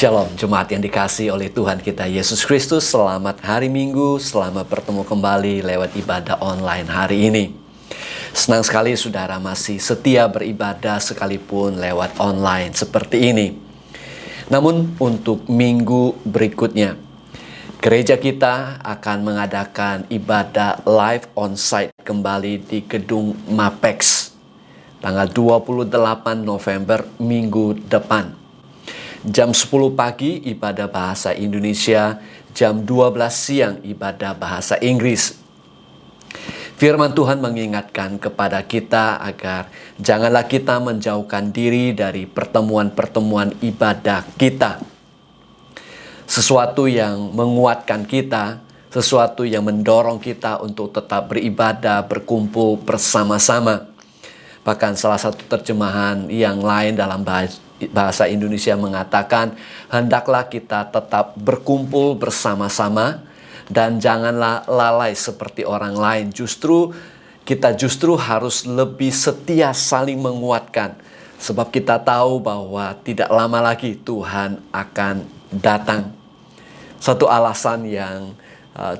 Shalom, jemaat yang dikasihi oleh Tuhan kita Yesus Kristus. Selamat hari Minggu, selamat bertemu kembali lewat ibadah online hari ini. Senang sekali saudara masih setia beribadah sekalipun lewat online seperti ini. Namun untuk minggu berikutnya, gereja kita akan mengadakan ibadah live on-site kembali di gedung Mapex tanggal 28 November minggu depan. Jam 10 pagi ibadah bahasa Indonesia, jam 12 siang ibadah bahasa Inggris. Firman Tuhan mengingatkan kepada kita agar janganlah kita menjauhkan diri dari pertemuan-pertemuan ibadah kita. Sesuatu yang menguatkan kita, sesuatu yang mendorong kita untuk tetap beribadah, berkumpul bersama-sama. Bahkan salah satu terjemahan yang lain dalam bahasa Indonesia mengatakan, hendaklah kita tetap berkumpul bersama-sama dan janganlah lalai seperti orang lain. Kita harus lebih setia saling menguatkan. Sebab kita tahu bahwa tidak lama lagi Tuhan akan datang. Satu alasan yang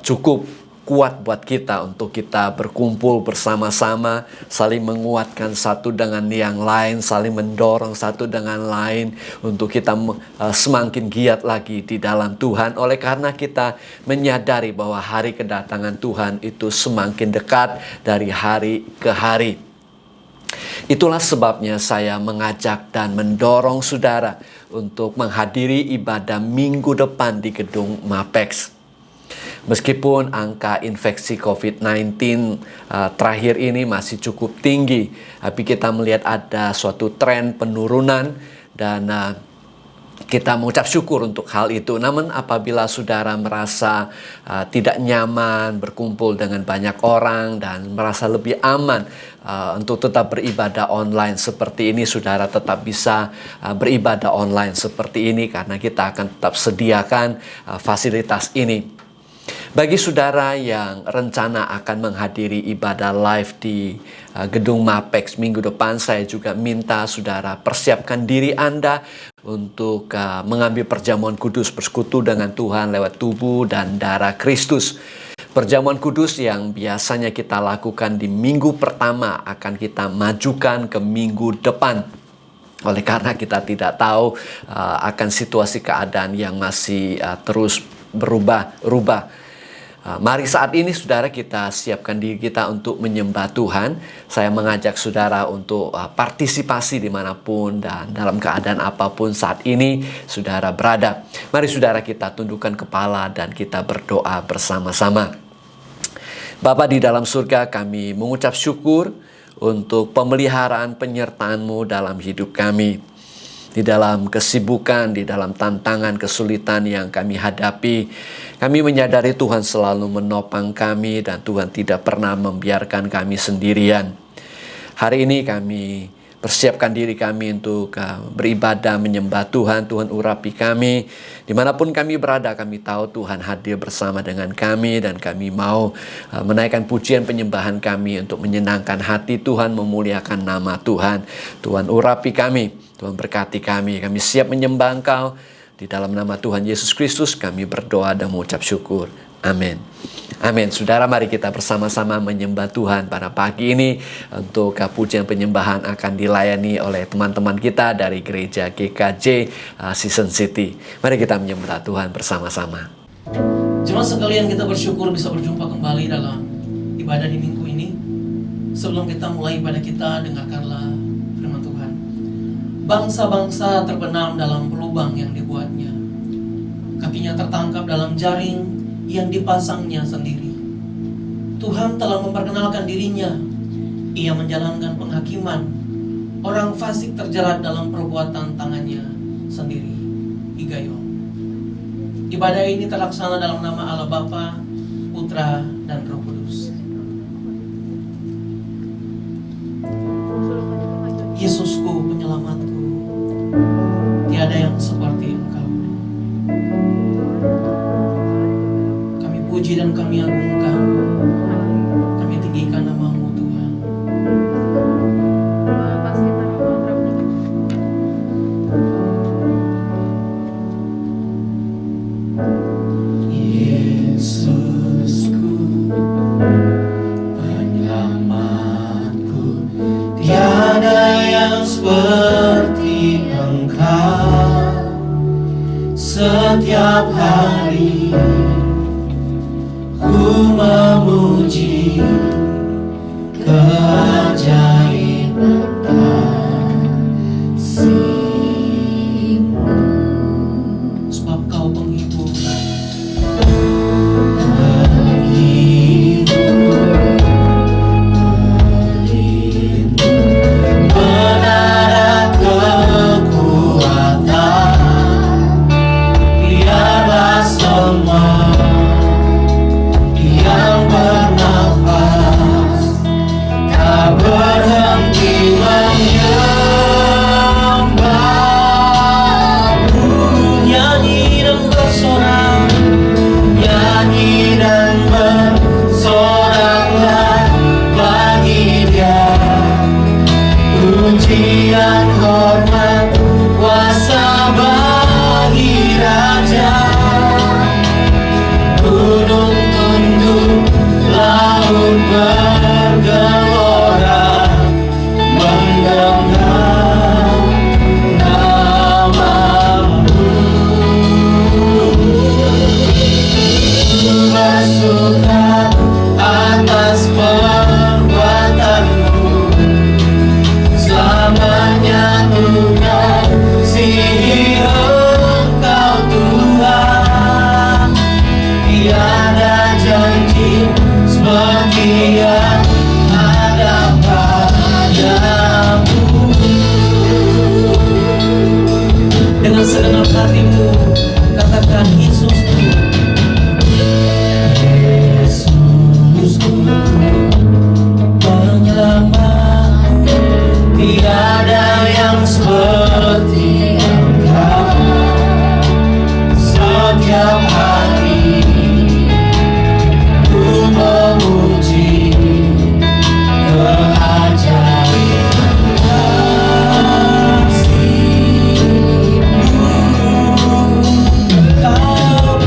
cukup kuat buat kita untuk kita berkumpul bersama-sama, saling menguatkan satu dengan yang lain, saling mendorong satu dengan lain untuk kita semakin giat lagi di dalam Tuhan. Oleh karena kita menyadari bahwa hari kedatangan Tuhan itu semakin dekat dari hari ke hari. Itulah sebabnya saya mengajak dan mendorong saudara untuk menghadiri ibadah minggu depan di gedung Mapex. Meskipun angka infeksi COVID-19 terakhir ini masih cukup tinggi, tapi kita melihat ada suatu tren penurunan dan kita mengucap syukur untuk hal itu. Namun apabila saudara merasa tidak nyaman berkumpul dengan banyak orang dan merasa lebih aman untuk tetap beribadah online seperti ini, saudara tetap bisa beribadah online seperti ini karena kita akan tetap sediakan fasilitas ini. Bagi saudara yang rencana akan menghadiri ibadah live di gedung Mapex minggu depan, saya juga minta saudara persiapkan diri Anda untuk mengambil perjamuan kudus, bersekutu dengan Tuhan lewat tubuh dan darah Kristus. Perjamuan kudus yang biasanya kita lakukan di minggu pertama akan kita majukan ke minggu depan. Oleh karena kita tidak tahu akan situasi keadaan yang masih terus berubah-ubah. Mari saat ini saudara kita siapkan diri kita untuk menyembah Tuhan. Saya mengajak saudara untuk partisipasi dimanapun dan dalam keadaan apapun saat ini saudara berada. Mari saudara kita tundukkan kepala dan kita berdoa bersama-sama. Bapa di dalam surga, kami mengucap syukur untuk pemeliharaan penyertaan-Mu dalam hidup kami. Di dalam kesibukan, di dalam tantangan, kesulitan yang kami hadapi, kami menyadari Tuhan selalu menopang kami dan Tuhan tidak pernah membiarkan kami sendirian. Hari ini kami persiapkan diri kami untuk beribadah, menyembah Tuhan. Tuhan urapi kami. Dimanapun kami berada, kami tahu Tuhan hadir bersama dengan kami. Dan kami mau menaikkan pujian penyembahan kami untuk menyenangkan hati Tuhan, memuliakan nama Tuhan. Tuhan urapi kami, Tuhan berkati kami. Kami siap menyembah Engkau. Di dalam nama Tuhan Yesus Kristus kami berdoa dan mengucap syukur. Amin. Amin. Saudara, mari kita bersama-sama menyembah Tuhan pada pagi ini. Untuk pujian penyembahan akan dilayani oleh teman-teman kita dari gereja GKJ Season City. Mari kita menyembah Tuhan bersama-sama. Jemaat sekalian, kita bersyukur bisa berjumpa kembali dalam ibadah di minggu ini. Sebelum kita mulai ibadah kita, dengarkanlah firman Tuhan. Bangsa-bangsa terbenam dalam lubang yang dibuatnya. Kakinya tertangkap dalam jaring yang dipasangnya sendiri. Tuhan telah memperkenalkan dirinya. Ia menjalankan penghakiman. Orang fasik terjerat dalam perbuatan tangannya sendiri. Higayon. Ibadah ini terlaksana dalam nama Allah Bapa, Putra, dan Roh Kudus. Yesusku, penyelamatku, tiada yang seperti Engkau. Kami puji dan kami agungkan, kami tinggikan nama-Mu Tuhan. Setiap hari ku memuji keajaiban kasih-Mu. Sebab Kau penghibur, menara kekuatan. Biarlah semua yang bernafas tak berhenti menyembah-Mu. Nyanyi dan bersorak, nyanyi dan bersoraklah bagi Dia. Pujian, hormat, kuasa bagi Raja. Gunung tunduk, laut bergelora mendengar nama-Mu. Bersuka atas perbuatan-Mu, selamanya mengasihi Engkau Tuhan. Tiada janji seperti yang ada padamu. Dengan segenap hatimu katakan, Yesusku, Yesusku, penyelamat. Tiada yang seperti Engkau. Setiap hari ku memuji keajaiban kasih-Mu. Kau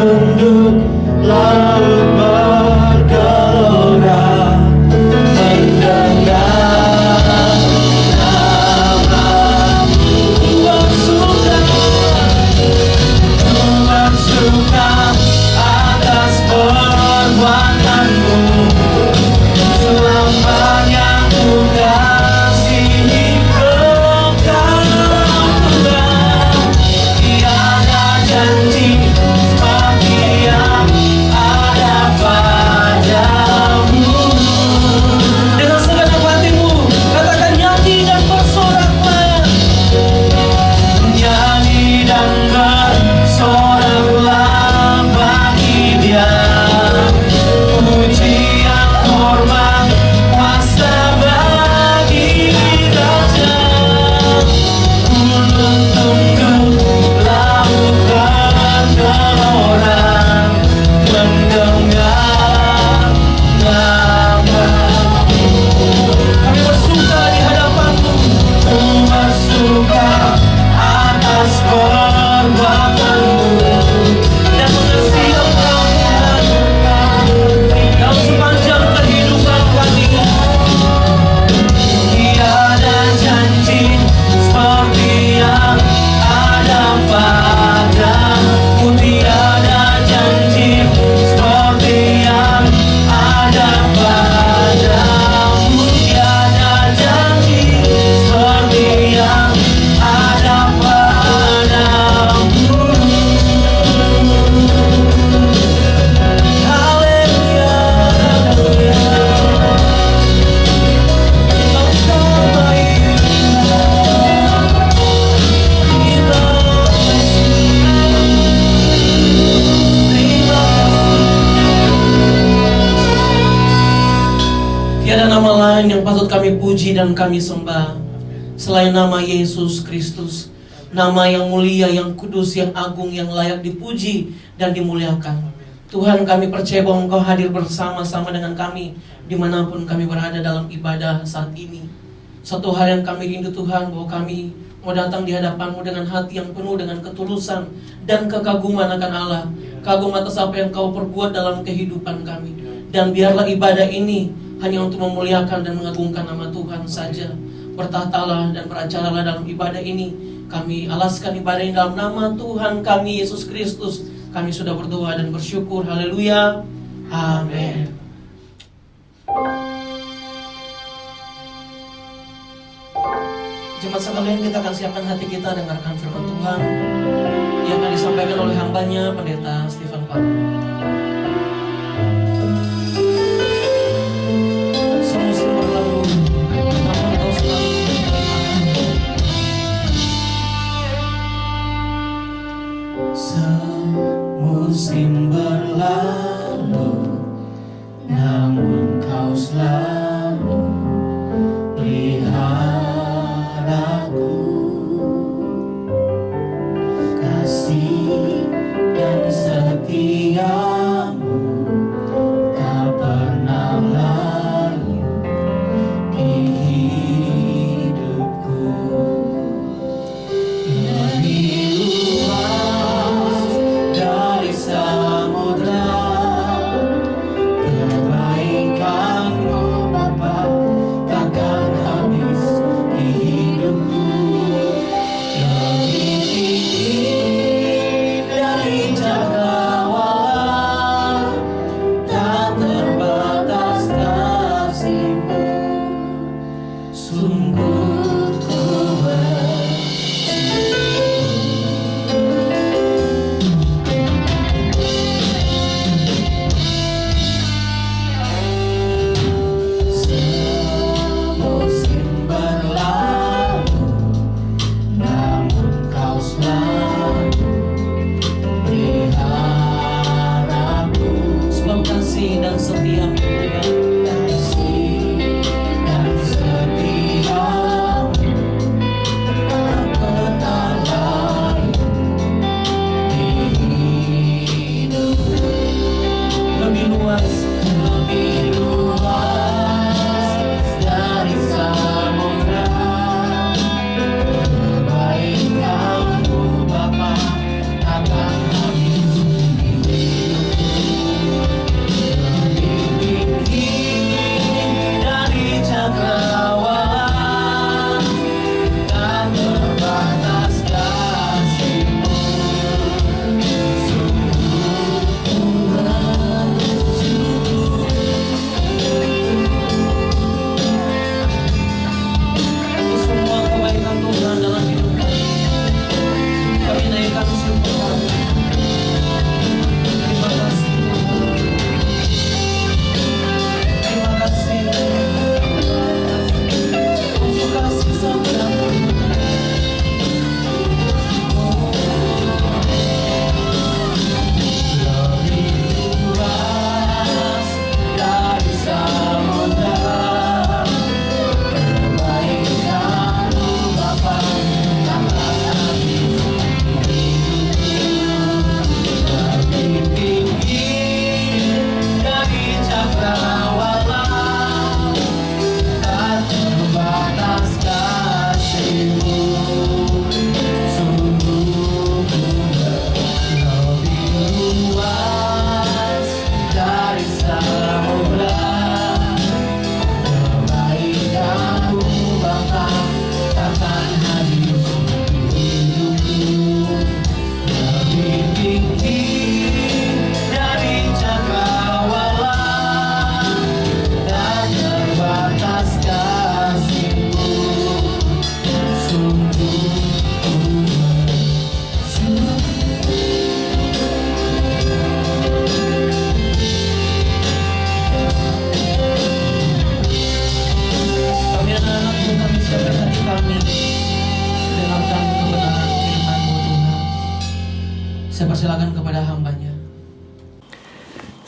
tunduk laut bergelora, mendengar namamu. Ku bersuka atas perbuatanmu. Selamanya ku kasihi Engkau Tuhan. Tiada janji seperti yang ada padamu. Dengan segenap hatimu katakan nyanyi dan bersoraklah. Nyanyi dan bersoraklah bagi Dia. Pujian, hormat, kuasa bagi Raja. Gunung tunduk, laut bergelora, mendengar namamu. Kami bersuka di hadapanmu. Ku bersuka atas perbuatanmu dan mengasihi Engkau Tuhan dalam sepanjang kehidupan kami. Tiada janji seperti yang ada padamu. Tiada janji seperti yang ada padamu. Tiada janji seperti yang ada padamu. Haleluya, haleluya. Engkau baik, terima kasih. Tiada nama lain yang patut kami puji dan kami sembah selain nama Yesus Kristus. Nama yang mulia, yang kudus, yang agung, yang layak dipuji dan dimuliakan. Tuhan, kami percaya bahwa Engkau hadir bersama-sama dengan kami dimanapun kami berada dalam ibadah saat ini. Satu hal yang kami rindu Tuhan, bahwa kami mau datang di hadapan-Mu dengan hati yang penuh dengan ketulusan dan kekaguman akan Allah. Kagum atas apa yang Kau perbuat dalam kehidupan kami. Dan biarlah ibadah ini hanya untuk memuliakan dan mengagungkan nama Tuhan saja. Bertahtalah dan beracaralah dalam ibadah ini. Kami alaskan ibadah ini dalam nama Tuhan kami Yesus Kristus. Kami sudah berdoa dan bersyukur. Haleluya. Amin. Jemaat sekalian, kita akan siapkan hati kita dengarkan firman Tuhan yang akan disampaikan oleh hambanya Pendeta Stephen Pak. Semusim berlalu, namun Kau selalu semusim berlalu, namun Kau selalu peliharaku. Kasih dan setiamu tak pernah lalu di hidupku. Lebih luas dari samudra,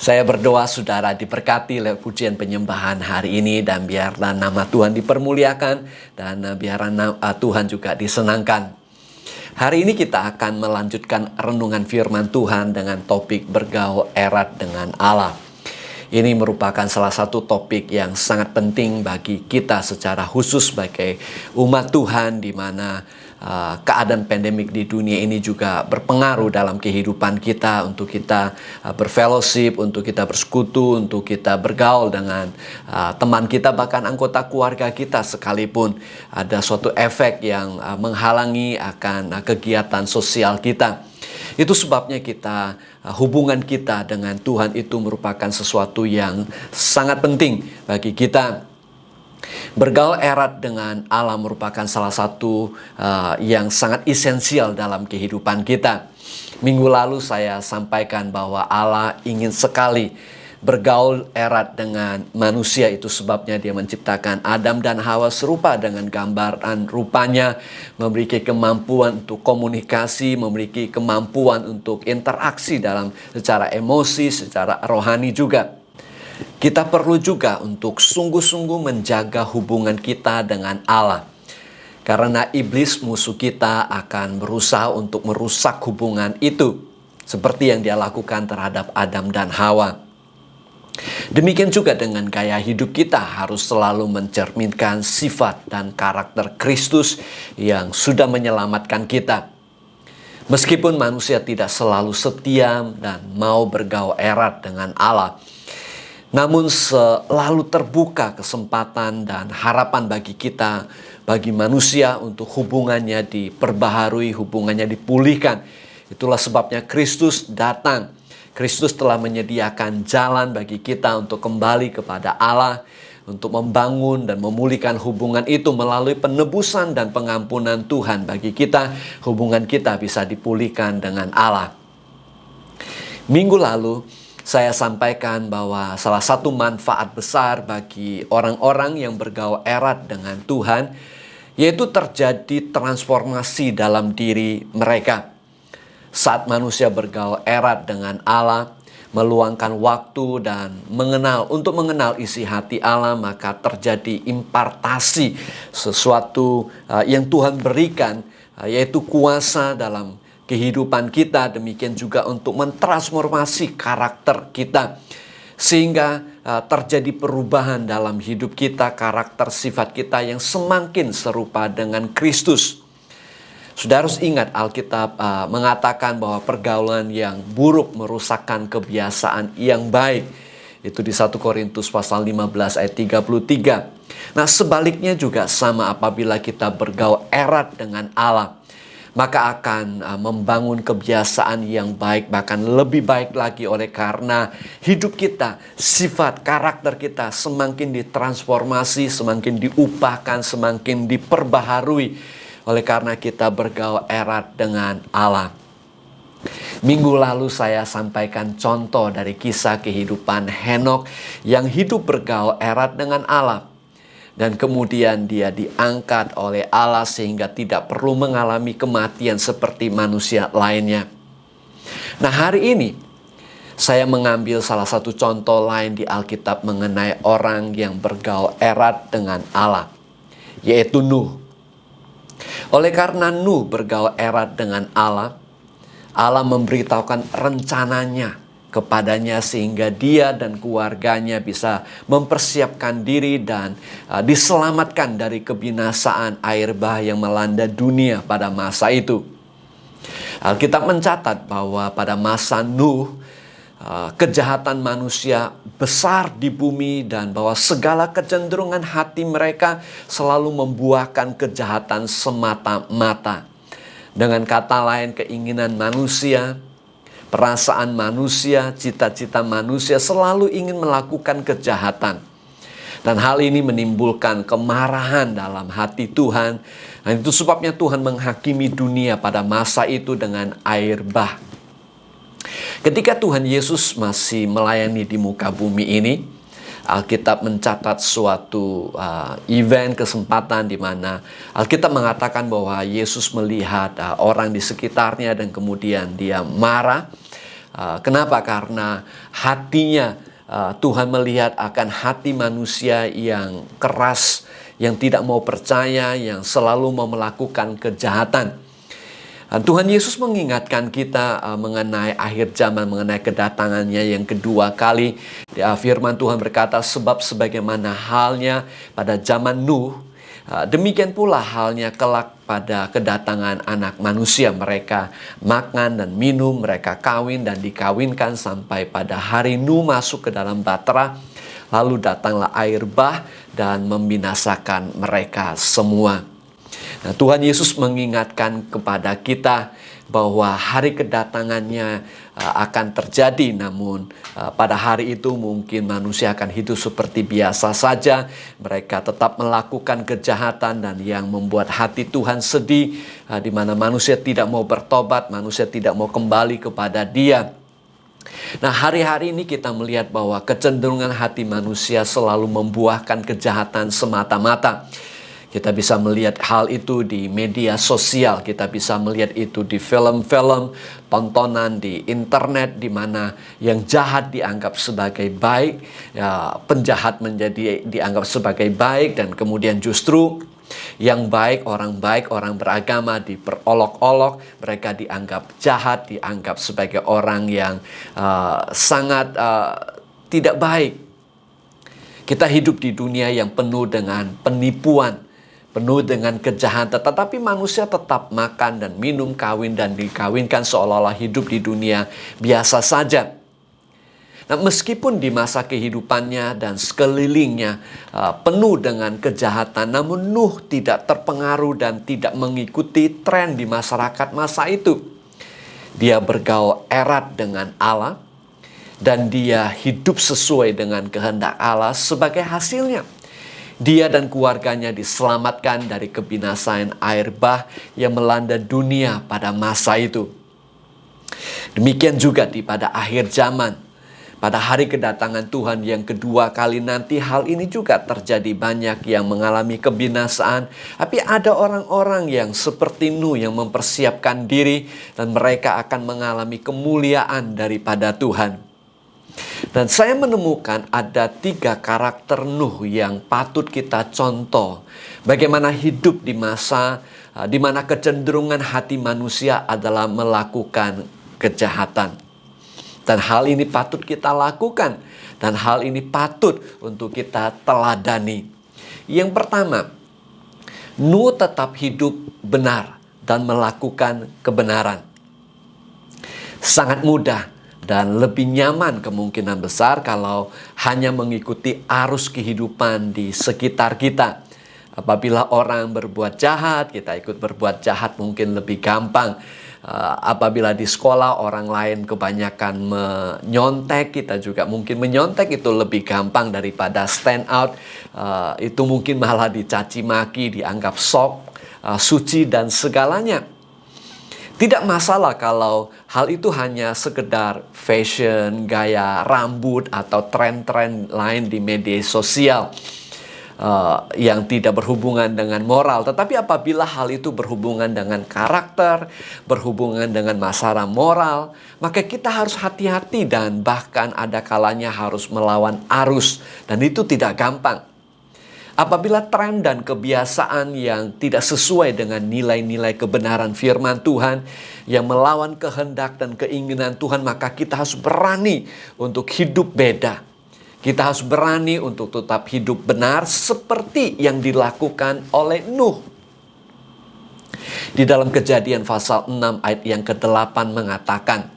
Saya berdoa saudara diberkati lewat pujian penyembahan hari ini, dan biarlah nama Tuhan dipermuliakan dan biarlah Tuhan juga disenangkan. Hari ini kita akan melanjutkan renungan firman Tuhan dengan topik bergaul erat dengan Allah. Ini merupakan salah satu topik yang sangat penting bagi kita secara khusus sebagai umat Tuhan, di mana keadaan pandemik di dunia ini juga berpengaruh dalam kehidupan kita, untuk kita berfellowship, untuk kita bersekutu, untuk kita bergaul dengan teman kita, bahkan anggota keluarga kita sekalipun. Ada suatu efek yang menghalangi akan kegiatan sosial kita. Itu sebabnya hubungan kita dengan Tuhan itu merupakan sesuatu yang sangat penting bagi kita. Bergaul erat dengan Allah merupakan salah satu yang sangat esensial dalam kehidupan kita. Minggu lalu saya sampaikan bahwa Allah ingin sekali bergaul erat dengan manusia. Itu sebabnya Dia menciptakan Adam dan Hawa serupa dengan gambaran rupanya, memiliki kemampuan untuk komunikasi, memiliki kemampuan untuk interaksi secara emosi, secara rohani juga. Kita perlu juga untuk sungguh-sungguh menjaga hubungan kita dengan Allah. Karena iblis musuh kita akan berusaha untuk merusak hubungan itu, seperti yang dia lakukan terhadap Adam dan Hawa. Demikian juga dengan gaya hidup kita harus selalu mencerminkan sifat dan karakter Kristus yang sudah menyelamatkan kita. Meskipun manusia tidak selalu setia dan mau bergaul erat dengan Allah, namun selalu terbuka kesempatan dan harapan bagi kita, bagi manusia, untuk hubungannya diperbaharui, hubungannya dipulihkan. Itulah sebabnya Kristus datang. Kristus telah menyediakan jalan bagi kita untuk kembali kepada Allah, untuk membangun dan memulihkan hubungan itu melalui penebusan dan pengampunan Tuhan bagi kita. Hubungan kita bisa dipulihkan dengan Allah. Minggu lalu saya sampaikan bahwa salah satu manfaat besar bagi orang-orang yang bergaul erat dengan Tuhan, yaitu terjadi transformasi dalam diri mereka. Saat manusia bergaul erat dengan Allah, meluangkan waktu dan untuk mengenal isi hati Allah, maka terjadi impartasi sesuatu yang Tuhan berikan, yaitu kuasa dalam kehidupan kita. Demikian juga untuk mentransformasi karakter kita, sehingga terjadi perubahan dalam hidup kita, karakter sifat kita yang semakin serupa dengan Kristus. Saudara harus ingat, Alkitab mengatakan bahwa pergaulan yang buruk merusakkan kebiasaan yang baik. Itu di 1 Korintus pasal 15 ayat 33. Nah, sebaliknya juga sama, apabila kita bergaul erat dengan Allah, maka akan membangun kebiasaan yang baik, bahkan lebih baik lagi, oleh karena hidup kita, sifat karakter kita semakin ditransformasi, semakin diubahkan, semakin diperbaharui, oleh karena kita bergaul erat dengan Allah. Minggu lalu saya sampaikan contoh dari kisah kehidupan Henokh yang hidup bergaul erat dengan Allah. Dan kemudian dia diangkat oleh Allah sehingga tidak perlu mengalami kematian seperti manusia lainnya. Nah, hari ini saya mengambil salah satu contoh lain di Alkitab mengenai orang yang bergaul erat dengan Allah, yaitu Nuh. Oleh karena Nuh bergaul erat dengan Allah, Allah memberitahukan rencananya kepadanya sehingga dia dan keluarganya bisa mempersiapkan diri dan diselamatkan dari kebinasaan air bah yang melanda dunia pada masa itu. Alkitab mencatat bahwa pada masa Nuh, kejahatan manusia besar di bumi, dan bahwa segala kecenderungan hati mereka selalu membuahkan kejahatan semata-mata. Dengan kata lain, keinginan manusia, perasaan manusia, cita-cita manusia selalu ingin melakukan kejahatan. Dan hal ini menimbulkan kemarahan dalam hati Tuhan. Dan itu sebabnya Tuhan menghakimi dunia pada masa itu dengan air bah. Ketika Tuhan Yesus masih melayani di muka bumi ini, Alkitab mencatat suatu event, kesempatan di mana Alkitab mengatakan bahwa Yesus melihat orang di sekitarnya dan kemudian dia marah. Kenapa? Karena hatinya. Tuhan melihat akan hati manusia yang keras, yang tidak mau percaya, yang selalu mau melakukan kejahatan. Tuhan Yesus mengingatkan kita mengenai akhir zaman, mengenai kedatangannya yang kedua kali. Firman Tuhan berkata, sebab sebagaimana halnya pada zaman Nuh, demikian pula halnya kelak pada kedatangan anak manusia. Mereka makan dan minum, mereka kawin dan dikawinkan sampai pada hari Nuh masuk ke dalam bahtera. Lalu datanglah air bah dan membinasakan mereka semua. Nah, Tuhan Yesus mengingatkan kepada kita bahwa hari kedatangannya akan terjadi, namun pada hari itu mungkin manusia akan hidup seperti biasa saja. Mereka tetap melakukan kejahatan dan yang membuat hati Tuhan sedih, di mana manusia tidak mau bertobat, manusia tidak mau kembali kepada Dia. Nah, hari-hari ini kita melihat bahwa kecenderungan hati manusia selalu membuahkan kejahatan semata-mata. Kita bisa melihat hal itu di media sosial, kita bisa melihat itu di film-film, tontonan di internet, di mana yang jahat dianggap sebagai baik, ya, penjahat menjadi dianggap sebagai baik, dan kemudian justru yang baik, orang beragama diperolok-olok, mereka dianggap jahat, dianggap sebagai orang yang sangat tidak baik. Kita hidup di dunia yang penuh dengan penipuan, penuh dengan kejahatan, tetapi manusia tetap makan dan minum, kawin dan dikawinkan seolah-olah hidup di dunia biasa saja. Nah, meskipun di masa kehidupannya dan sekelilingnya penuh dengan kejahatan, namun Nuh tidak terpengaruh dan tidak mengikuti tren di masyarakat masa itu. Dia bergaul erat dengan Allah dan dia hidup sesuai dengan kehendak Allah. Sebagai hasilnya, dia dan keluarganya diselamatkan dari kebinasaan air bah yang melanda dunia pada masa itu. Demikian juga pada akhir zaman, pada hari kedatangan Tuhan yang kedua kali nanti, hal ini juga terjadi. Banyak yang mengalami kebinasaan, tapi ada orang-orang yang seperti Nuh yang mempersiapkan diri dan mereka akan mengalami kemuliaan daripada Tuhan. Dan saya menemukan ada 3 karakter Nuh yang patut kita contoh. Bagaimana hidup di masa di mana kecenderungan hati manusia adalah melakukan kejahatan. Dan hal ini patut kita lakukan. Dan hal ini patut untuk kita teladani. Yang pertama, Nuh tetap hidup benar dan melakukan kebenaran. Sangat mudah dan lebih nyaman kemungkinan besar kalau hanya mengikuti arus kehidupan di sekitar kita. Apabila orang berbuat jahat, kita ikut berbuat jahat mungkin lebih gampang. Apabila di sekolah orang lain kebanyakan menyontek, kita juga mungkin menyontek, itu lebih gampang daripada stand out. Itu mungkin malah dicaci maki, dianggap sok, suci dan segalanya. Tidak masalah kalau hal itu hanya sekedar fashion, gaya rambut, atau tren-tren lain di media sosial yang tidak berhubungan dengan moral. Tetapi apabila hal itu berhubungan dengan karakter, berhubungan dengan masalah moral, maka kita harus hati-hati dan bahkan ada kalanya harus melawan arus. Dan itu tidak gampang. Apabila tren dan kebiasaan yang tidak sesuai dengan nilai-nilai kebenaran firman Tuhan yang melawan kehendak dan keinginan Tuhan, maka kita harus berani untuk hidup beda. Kita harus berani untuk tetap hidup benar seperti yang dilakukan oleh Nuh. Di dalam Kejadian pasal 6 ayat yang ke-8 mengatakan,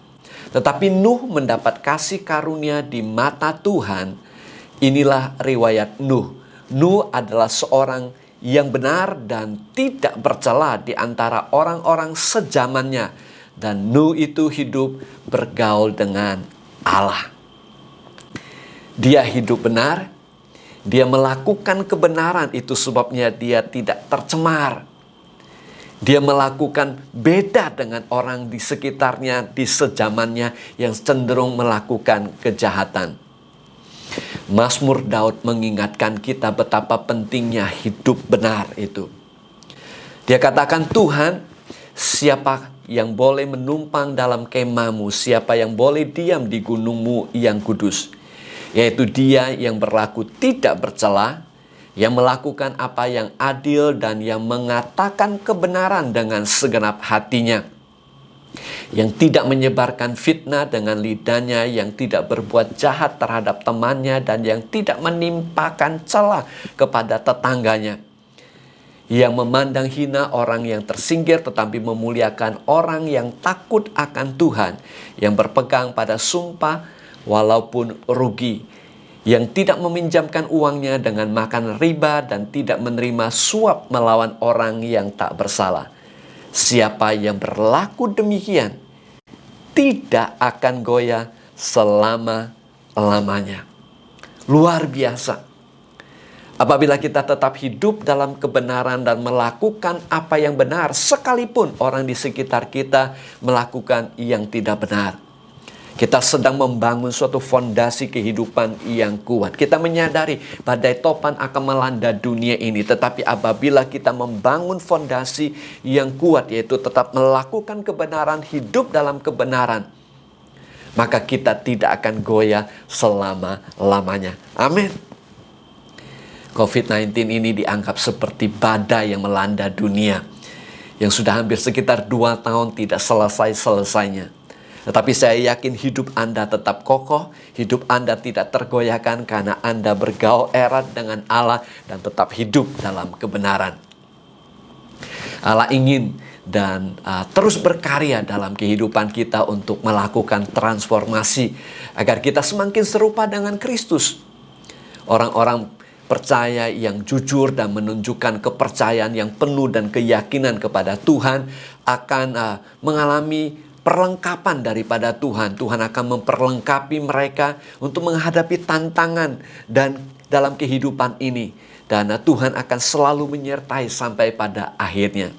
tetapi Nuh mendapat kasih karunia di mata Tuhan. Inilah riwayat Nuh. Nuh adalah seorang yang benar dan tidak bercela di antara orang-orang sezamannya. Dan Nuh itu hidup bergaul dengan Allah. Dia hidup benar, dia melakukan kebenaran, itu sebabnya dia tidak tercemar. Dia melakukan beda dengan orang di sekitarnya, di sezamannya yang cenderung melakukan kejahatan. Mazmur Daud mengingatkan kita betapa pentingnya hidup benar itu. Dia katakan, Tuhan, siapa yang boleh menumpang dalam kemahmu, siapa yang boleh diam di gunungmu yang kudus. Yaitu dia yang berlaku tidak bercela, yang melakukan apa yang adil dan yang mengatakan kebenaran dengan segenap hatinya, yang tidak menyebarkan fitnah dengan lidahnya, yang tidak berbuat jahat terhadap temannya, dan yang tidak menimpakan celah kepada tetangganya, yang memandang hina orang yang tersinggir tetapi memuliakan orang yang takut akan Tuhan, yang berpegang pada sumpah walaupun rugi, yang tidak meminjamkan uangnya dengan makan riba dan tidak menerima suap melawan orang yang tak bersalah. Siapa yang berlaku demikian tidak akan goyah selama-lamanya. Luar biasa. Apabila kita tetap hidup dalam kebenaran dan melakukan apa yang benar, sekalipun orang di sekitar kita melakukan yang tidak benar, kita sedang membangun suatu fondasi kehidupan yang kuat. Kita menyadari badai topan akan melanda dunia ini. Tetapi apabila kita membangun fondasi yang kuat, yaitu tetap melakukan kebenaran, hidup dalam kebenaran, maka kita tidak akan goyah selama-lamanya. Amin. COVID-19 ini dianggap seperti badai yang melanda dunia, yang sudah hampir sekitar 2 tahun tidak selesai-selesainya. Tetapi saya yakin hidup Anda tetap kokoh, hidup Anda tidak tergoyahkan karena Anda bergaul erat dengan Allah dan tetap hidup dalam kebenaran. Allah ingin dan terus berkarya dalam kehidupan kita untuk melakukan transformasi agar kita semakin serupa dengan Kristus. Orang-orang percaya yang jujur dan menunjukkan kepercayaan yang penuh dan keyakinan kepada Tuhan akan mengalami perlengkapan daripada Tuhan. Tuhan akan memperlengkapi mereka untuk menghadapi tantangan dan dalam kehidupan ini. Dan Tuhan akan selalu menyertai sampai pada akhirnya.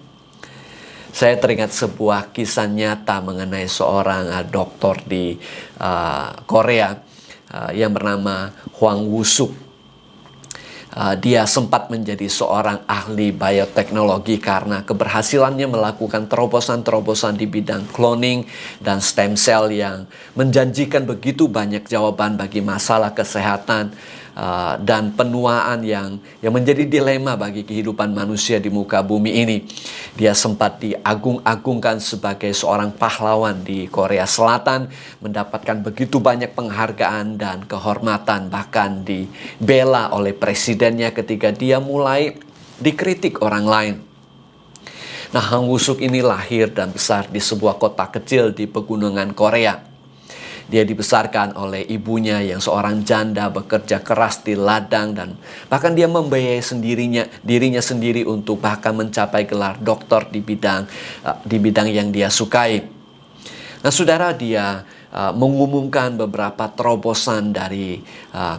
Saya teringat sebuah kisah nyata mengenai seorang dokter di Korea yang bernama Hwang Woo-suk. Dia sempat menjadi seorang ahli bioteknologi karena keberhasilannya melakukan terobosan-terobosan di bidang cloning dan stem cell yang menjanjikan begitu banyak jawaban bagi masalah kesehatan dan penuaan yang menjadi dilema bagi kehidupan manusia di muka bumi ini. Dia sempat diagung-agungkan sebagai seorang pahlawan di Korea Selatan, mendapatkan begitu banyak penghargaan dan kehormatan, bahkan dibela oleh presidennya ketika dia mulai dikritik orang lain. Nah, Hwang Woo-suk ini lahir dan besar di sebuah kota kecil di pegunungan Korea. Dia dibesarkan oleh ibunya yang seorang janda, bekerja keras di ladang, dan bahkan dia membiayai dirinya sendiri untuk bahkan mencapai gelar doktor di bidang yang dia sukai. Nah, saudara, dia mengumumkan beberapa terobosan dari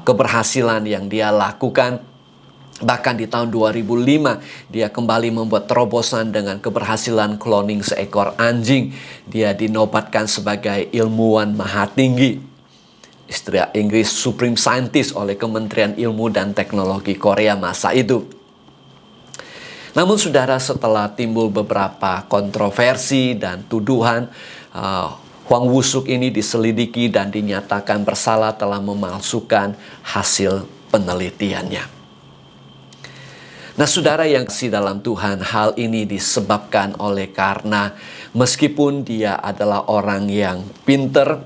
keberhasilan yang dia lakukan. Bahkan di tahun 2005 dia kembali membuat terobosan dengan keberhasilan cloning seekor anjing. Dia dinobatkan sebagai ilmuwan maha tinggi, istilah Inggris Supreme Scientist, oleh Kementerian Ilmu dan Teknologi Korea masa itu. Namun saudara, setelah timbul beberapa kontroversi dan tuduhan, Hwang Woo-suk ini diselidiki dan dinyatakan bersalah telah memalsukan hasil penelitiannya. Nah, saudara yang kasih dalam Tuhan, hal ini disebabkan oleh karena meskipun dia adalah orang yang pinter,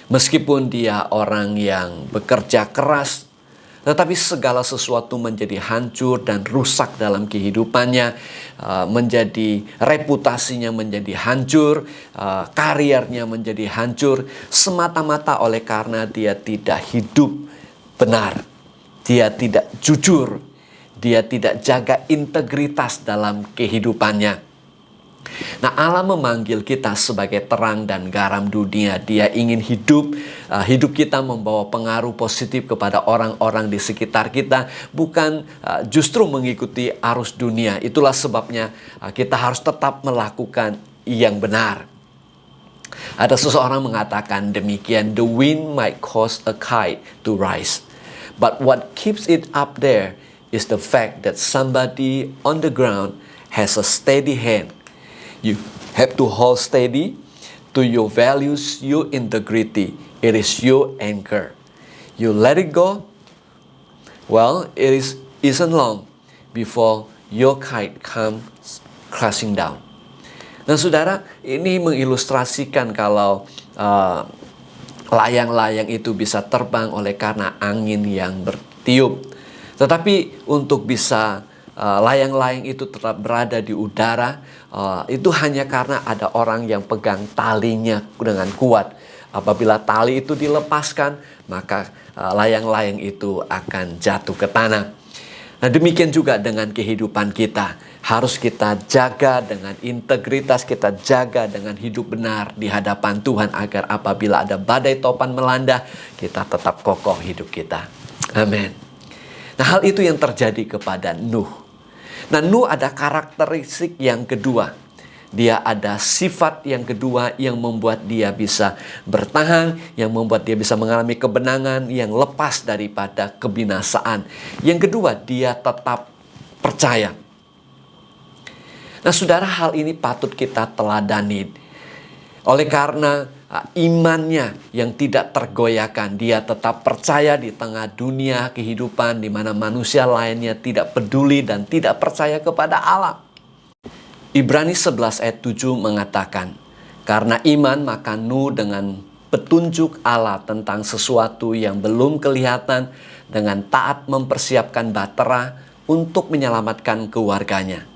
meskipun dia orang yang bekerja keras, tetapi segala sesuatu menjadi hancur dan rusak dalam kehidupannya, menjadi reputasinya menjadi hancur, karirnya menjadi hancur, semata-mata oleh karena dia tidak hidup benar, dia tidak jujur, dia tidak jaga integritas dalam kehidupannya. Nah, Allah memanggil kita sebagai terang dan garam dunia. Dia ingin hidup kita membawa pengaruh positif kepada orang-orang di sekitar kita, bukan justru mengikuti arus dunia. Itulah sebabnya kita harus tetap melakukan yang benar. Ada seseorang mengatakan demikian, "The wind might cause a kite to rise, but what keeps it up there is the fact that somebody on the ground has a steady hand. You have to hold steady to your values, your integrity. It is your anchor. You let it go, well, isn't long before your kite comes crashing down. Nah saudara, ini mengilustrasikan kalau layang-layang itu bisa terbang oleh karena angin yang bertiup. Tetapi untuk bisa layang-layang itu tetap berada di udara, itu hanya karena ada orang yang pegang talinya dengan kuat. Apabila tali itu dilepaskan, maka layang-layang itu akan jatuh ke tanah. Nah demikian juga dengan kehidupan kita. Harus kita jaga dengan integritas, kita jaga dengan hidup benar di hadapan Tuhan, agar apabila ada badai topan melanda, kita tetap kokoh hidup kita. Amin. Nah hal itu yang terjadi kepada Nuh. Nah Nuh ada karakteristik yang kedua. Dia ada sifat yang kedua yang membuat dia bisa bertahan, yang membuat dia bisa mengalami kebenangan yang lepas daripada kebinasaan. Yang kedua, dia tetap percaya. Nah saudara, hal ini patut kita teladani. Oleh karena imannya yang tidak tergoyahkan, dia tetap percaya di tengah dunia kehidupan di mana manusia lainnya tidak peduli dan tidak percaya kepada Allah. Ibrani 11 ayat 7 mengatakan, karena iman maka Nuh dengan petunjuk Allah tentang sesuatu yang belum kelihatan dengan taat mempersiapkan bahtera untuk menyelamatkan keluarganya.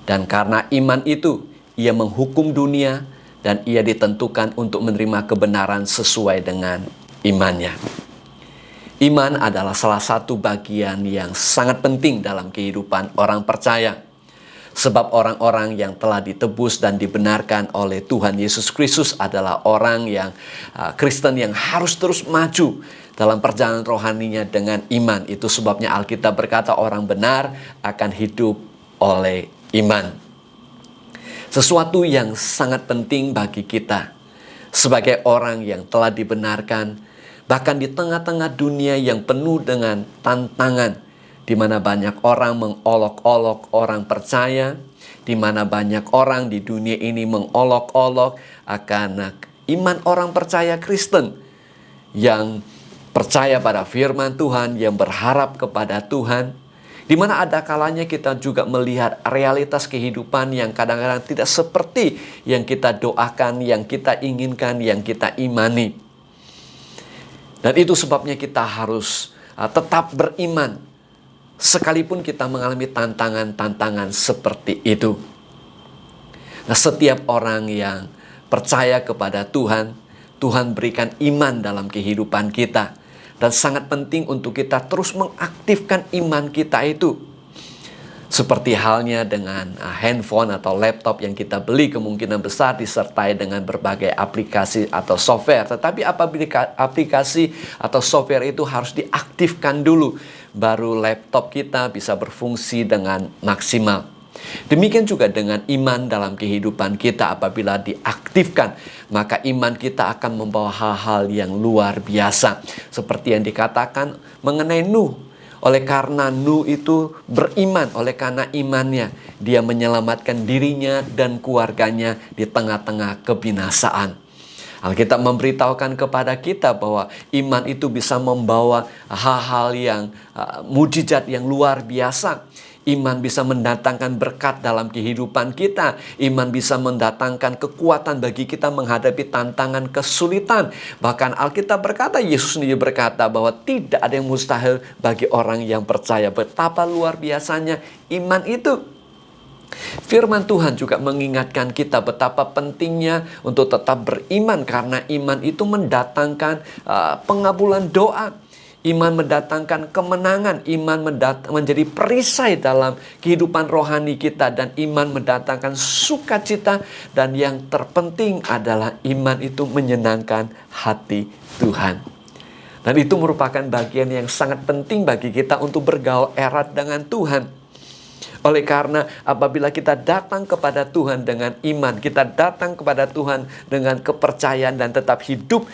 Dan karena iman itu ia menghukum dunia dan ia ditentukan untuk menerima kebenaran sesuai dengan imannya. Iman adalah salah satu bagian yang sangat penting dalam kehidupan orang percaya. Sebab orang-orang yang telah ditebus dan dibenarkan oleh Tuhan Yesus Kristus adalah orang yang Kristen yang harus terus maju dalam perjalanan rohaninya dengan iman. Itu sebabnya Alkitab berkata orang benar akan hidup oleh iman. Sesuatu yang sangat penting bagi kita sebagai orang yang telah dibenarkan, bahkan di tengah-tengah dunia yang penuh dengan tantangan, di mana banyak orang mengolok-olok orang percaya, di mana banyak orang di dunia ini mengolok-olok akan iman orang percaya Kristen yang percaya pada firman Tuhan, yang berharap kepada Tuhan, di mana ada kalanya kita juga melihat realitas kehidupan yang kadang-kadang tidak seperti yang kita doakan, yang kita inginkan, yang kita imani. Dan itu sebabnya kita harus tetap beriman sekalipun kita mengalami tantangan-tantangan seperti itu. Nah, setiap orang yang percaya kepada Tuhan, Tuhan berikan iman dalam kehidupan kita. Dan sangat penting untuk kita terus mengaktifkan iman kita itu. Seperti halnya dengan handphone atau laptop yang kita beli, kemungkinan besar disertai dengan berbagai aplikasi atau software. Tetapi apabila aplikasi atau software itu harus diaktifkan dulu, baru laptop kita bisa berfungsi dengan maksimal. Demikian juga dengan iman dalam kehidupan kita. Apabila diaktifkan, maka iman kita akan membawa hal-hal yang luar biasa. Seperti yang dikatakan mengenai Nuh. Oleh karena Nuh itu beriman, oleh karena imannya, dia menyelamatkan dirinya dan keluarganya di tengah-tengah kebinasaan. Alkitab memberitahukan kepada kita bahwa iman itu bisa membawa hal-hal yang mujizat yang luar biasa. Iman bisa mendatangkan berkat dalam kehidupan kita. Iman bisa mendatangkan kekuatan bagi kita menghadapi tantangan kesulitan. Bahkan Alkitab berkata, Yesus sendiri berkata bahwa tidak ada yang mustahil bagi orang yang percaya. Betapa luar biasanya iman itu. Firman Tuhan juga mengingatkan kita betapa pentingnya untuk tetap beriman, karena iman itu mendatangkan pengabulan doa. Iman mendatangkan kemenangan, iman menjadi perisai dalam kehidupan rohani kita, dan iman mendatangkan sukacita, dan yang terpenting adalah iman itu menyenangkan hati Tuhan. Dan itu merupakan bagian yang sangat penting bagi kita untuk bergaul erat dengan Tuhan. Oleh karena apabila kita datang kepada Tuhan dengan iman, kita datang kepada Tuhan dengan kepercayaan dan tetap hidup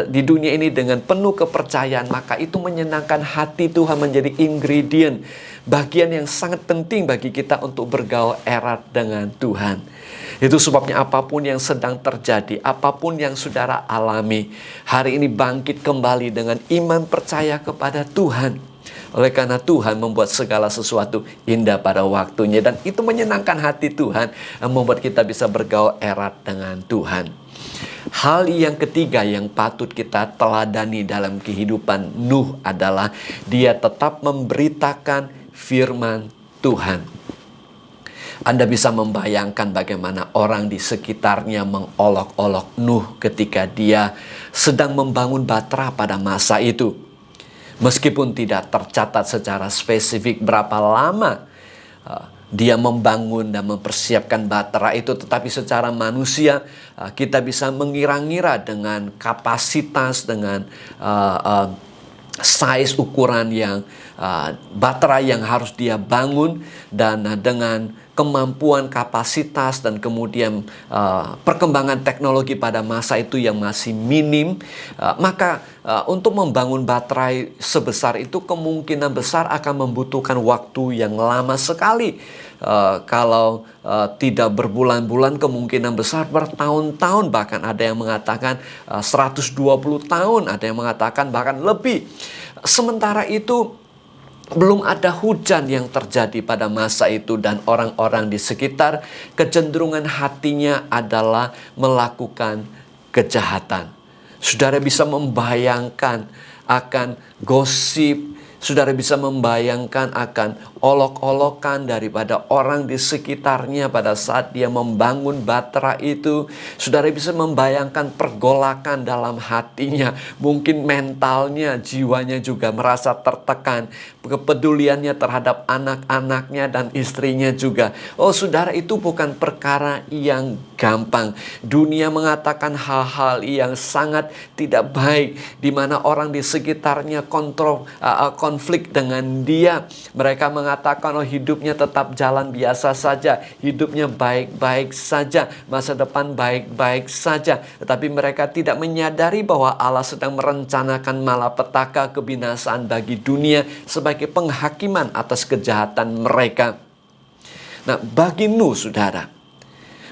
di dunia ini dengan penuh kepercayaan, maka itu menyenangkan hati Tuhan, menjadi ingredient, bagian yang sangat penting bagi kita untuk bergaul erat dengan Tuhan. Itu sebabnya apapun yang sedang terjadi, apapun yang saudara alami, hari ini bangkit kembali dengan iman percaya kepada Tuhan. Oleh karena Tuhan membuat segala sesuatu indah pada waktunya. Dan itu menyenangkan hati Tuhan, membuat kita bisa bergaul erat dengan Tuhan. Hal yang ketiga yang patut kita teladani dalam kehidupan Nuh adalah dia tetap memberitakan firman Tuhan. Anda bisa membayangkan bagaimana orang di sekitarnya mengolok-olok Nuh ketika dia sedang membangun Batra pada masa itu. Meskipun tidak tercatat secara spesifik berapa lama dia membangun dan mempersiapkan Batra itu, tetapi secara manusia kita bisa mengira-ngira dengan kapasitas, dengan size ukuran yang Batra yang harus dia bangun, dan dengan kemampuan, kapasitas, dan kemudian perkembangan teknologi pada masa itu yang masih minim, maka untuk membangun baterai sebesar itu kemungkinan besar akan membutuhkan waktu yang lama sekali. Kalau tidak berbulan-bulan, kemungkinan besar bertahun-tahun, bahkan ada yang mengatakan 120 tahun, ada yang mengatakan bahkan lebih. Sementara itu belum ada hujan yang terjadi pada masa itu, dan orang-orang di sekitar kecenderungan hatinya adalah melakukan kejahatan. Saudara bisa membayangkan akan gosip, saudara bisa membayangkan akan olok-olokan daripada orang di sekitarnya pada saat dia membangun Batra itu. Saudara bisa membayangkan pergolakan dalam hatinya. Mungkin mentalnya, jiwanya juga merasa tertekan. Kepeduliannya terhadap anak-anaknya dan istrinya juga. Oh saudara, itu bukan perkara yang gampang. Dunia mengatakan hal-hal yang sangat tidak baik, di mana orang di sekitarnya konflik dengan dia. Mereka mengatakan, oh hidupnya tetap jalan biasa saja, hidupnya baik-baik saja, masa depan baik-baik saja. Tetapi mereka tidak menyadari bahwa Allah sedang merencanakan malapetaka, kebinasaan bagi dunia sebagai penghakiman atas kejahatan mereka. Nah, bagi Nuh, saudara,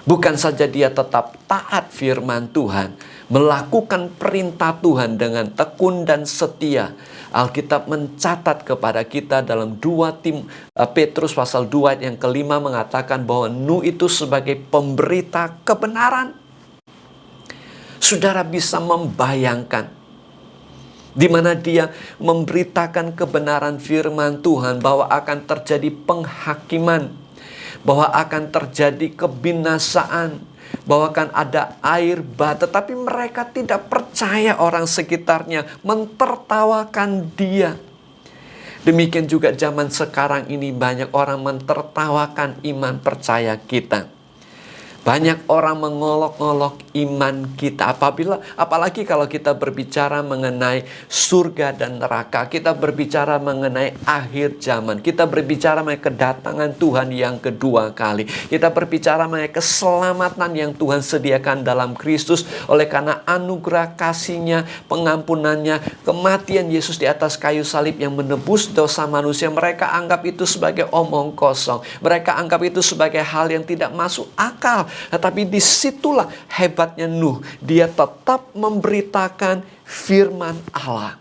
bukan saja dia tetap taat firman Tuhan, melakukan perintah Tuhan dengan tekun dan setia. Alkitab mencatat kepada kita dalam 2 Petrus pasal 2 ayat yang kelima mengatakan bahwa Nuh itu sebagai pemberita kebenaran. Saudara bisa membayangkan di mana dia memberitakan kebenaran firman Tuhan, bahwa akan terjadi penghakiman, bahwa akan terjadi kebinasaan, bahwa akan ada air bah. Tetapi mereka tidak percaya, orang sekitarnya mentertawakan dia. Demikian juga zaman sekarang ini banyak orang mentertawakan iman percaya kita. Banyak orang mengolok-olok iman kita. Apalagi kalau kita berbicara mengenai surga dan neraka. Kita berbicara mengenai akhir zaman. Kita berbicara mengenai kedatangan Tuhan yang kedua kali. Kita berbicara mengenai keselamatan yang Tuhan sediakan dalam Kristus. Oleh karena anugerah kasih-Nya, pengampunannya, kematian Yesus di atas kayu salib yang menebus dosa manusia. Mereka anggap itu sebagai omong kosong. Mereka anggap itu sebagai hal yang tidak masuk akal. Tetapi disitulah hebatnya Nuh. Dia tetap memberitakan firman Allah.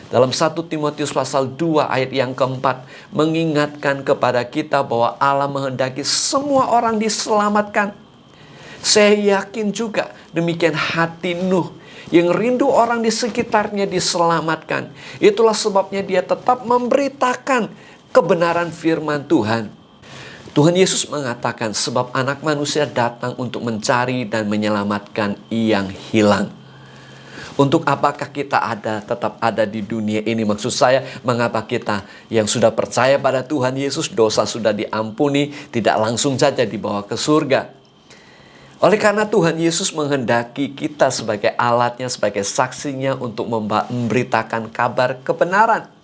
Dalam 1 Timotius pasal 2 ayat yang keempat mengingatkan kepada kita bahwa Allah menghendaki semua orang diselamatkan. Saya yakin juga demikian hati Nuh, yang rindu orang di sekitarnya diselamatkan. Itulah sebabnya dia tetap memberitakan kebenaran firman Tuhan. Tuhan Yesus mengatakan, sebab anak manusia datang untuk mencari dan menyelamatkan yang hilang. Untuk apakah kita tetap ada di dunia ini? Maksud saya, mengapa kita yang sudah percaya pada Tuhan Yesus, dosa sudah diampuni, tidak langsung saja dibawa ke surga? Oleh karena Tuhan Yesus menghendaki kita sebagai alatnya, sebagai saksinya untuk memberitakan kabar kebenaran.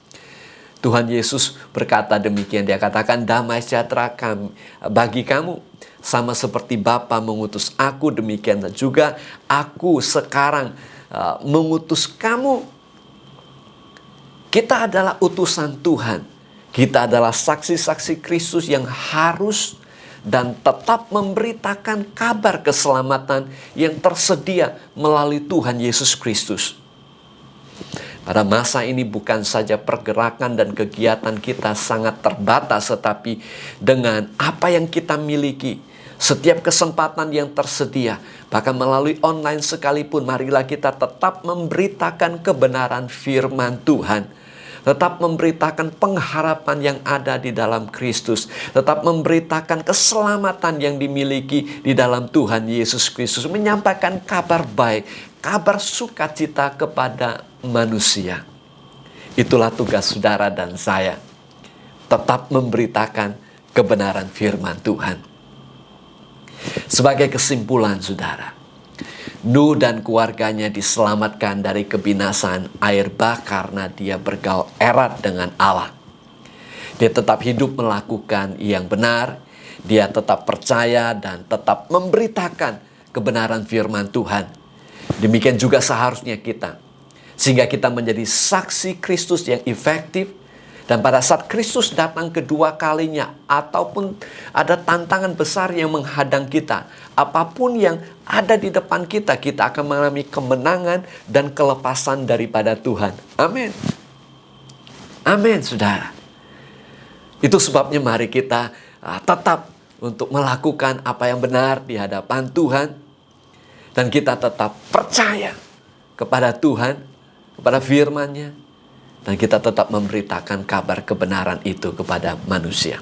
Tuhan Yesus berkata demikian, dia katakan, damai sejahtera bagi kamu. Sama seperti Bapa mengutus aku, demikian juga aku sekarang mengutus kamu. Kita adalah utusan Tuhan. Kita adalah saksi-saksi Kristus yang harus dan tetap memberitakan kabar keselamatan yang tersedia melalui Tuhan Yesus Kristus. Pada masa ini bukan saja pergerakan dan kegiatan kita sangat terbatas, tetapi dengan apa yang kita miliki, setiap kesempatan yang tersedia, bahkan melalui online sekalipun, marilah kita tetap memberitakan kebenaran firman Tuhan. Tetap memberitakan pengharapan yang ada di dalam Kristus. Tetap memberitakan keselamatan yang dimiliki di dalam Tuhan Yesus Kristus. Menyampaikan kabar baik, kabar sukacita kepada manusia. Itulah tugas saudara dan saya. Tetap memberitakan kebenaran firman Tuhan. Sebagai kesimpulan saudara, Nuh dan keluarganya diselamatkan dari kebinasaan air bah karena dia bergaul erat dengan Allah. Dia tetap hidup melakukan yang benar, dia tetap percaya dan tetap memberitakan kebenaran firman Tuhan. Demikian juga seharusnya kita, sehingga kita menjadi saksi Kristus yang efektif. Dan pada saat Kristus datang kedua kalinya, ataupun ada tantangan besar yang menghadang kita, apapun yang ada di depan kita, kita akan mengalami kemenangan dan kelepasan daripada Tuhan. Amin. Amin, saudara. Itu sebabnya mari kita tetap untuk melakukan apa yang benar di hadapan Tuhan. Dan kita tetap percaya kepada Tuhan, kepada firman-Nya. Dan kita tetap memberitakan kabar kebenaran itu kepada manusia.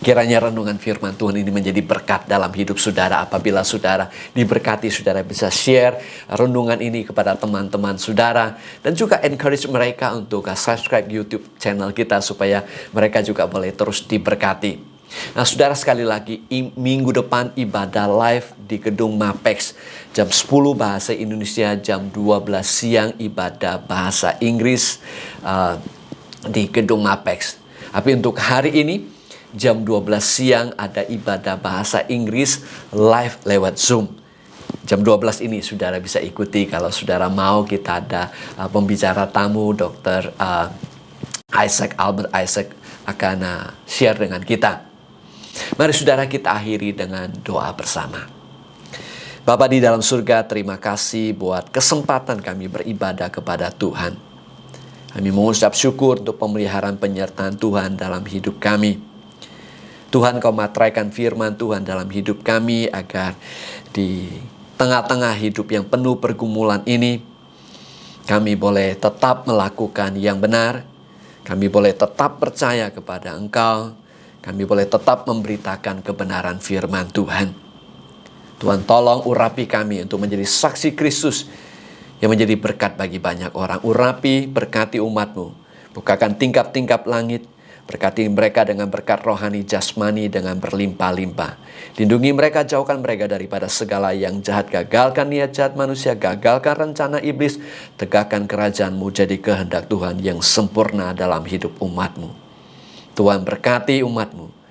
Kiranya renungan firman Tuhan ini menjadi berkat dalam hidup saudara. Apabila saudara diberkati, saudara bisa share renungan ini kepada teman-teman saudara. Dan juga encourage mereka untuk subscribe YouTube channel kita supaya mereka juga boleh terus diberkati. Nah saudara, sekali lagi minggu depan ibadah live di gedung Mapex jam 10 bahasa Indonesia, jam 12 siang ibadah bahasa Inggris di gedung Mapex. Tapi untuk hari ini jam 12 siang ada ibadah bahasa Inggris live lewat Zoom. Jam 12 ini saudara bisa ikuti. Kalau saudara mau, kita ada pembicara tamu Dr. Albert Isaac akan share dengan kita. Mari saudara kita akhiri dengan doa bersama. Bapa di dalam surga, terima kasih buat kesempatan kami beribadah kepada Tuhan. Kami mengucap syukur untuk pemeliharaan penyertaan Tuhan dalam hidup kami. Tuhan, Kau materaikan firman Tuhan dalam hidup kami agar di tengah-tengah hidup yang penuh pergumulan ini, kami boleh tetap melakukan yang benar. Kami boleh tetap percaya kepada Engkau. Kami boleh tetap memberitakan kebenaran firman Tuhan. Tuhan, tolong urapi kami untuk menjadi saksi Kristus yang menjadi berkat bagi banyak orang. Urapi, berkati umat-Mu. Bukakan tingkap-tingkap langit. Berkati mereka dengan berkat rohani jasmani dengan berlimpah-limpah. Lindungi mereka, jauhkan mereka daripada segala yang jahat. Gagalkan niat jahat manusia, gagalkan rencana iblis. Tegakkan kerajaan-Mu jadi kehendak Tuhan yang sempurna dalam hidup umat-Mu. Tuhan berkati umat-Mu.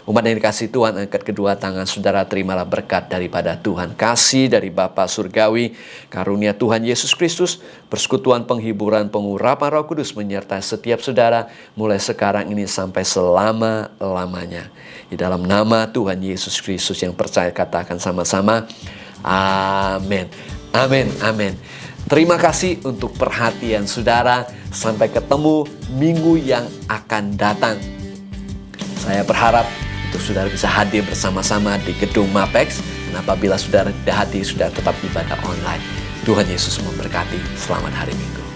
Umat yang dikasih Tuhan, angkat kedua tangan saudara, terimalah berkat daripada Tuhan. Kasih dari Bapa Surgawi, karunia Tuhan Yesus Kristus, persekutuan penghiburan pengurapan Roh Kudus menyertai setiap saudara, mulai sekarang ini sampai selama-lamanya. Di dalam nama Tuhan Yesus Kristus yang percaya, katakan sama-sama, amin. Amin, amin. Terima kasih untuk perhatian saudara. Sampai ketemu minggu yang akan datang. Saya berharap untuk saudara bisa hadir bersama-sama di gedung Mapex. Dan apabila saudara tidak hadir, saudara tetap ibadah online. Tuhan Yesus memberkati. Selamat hari Minggu.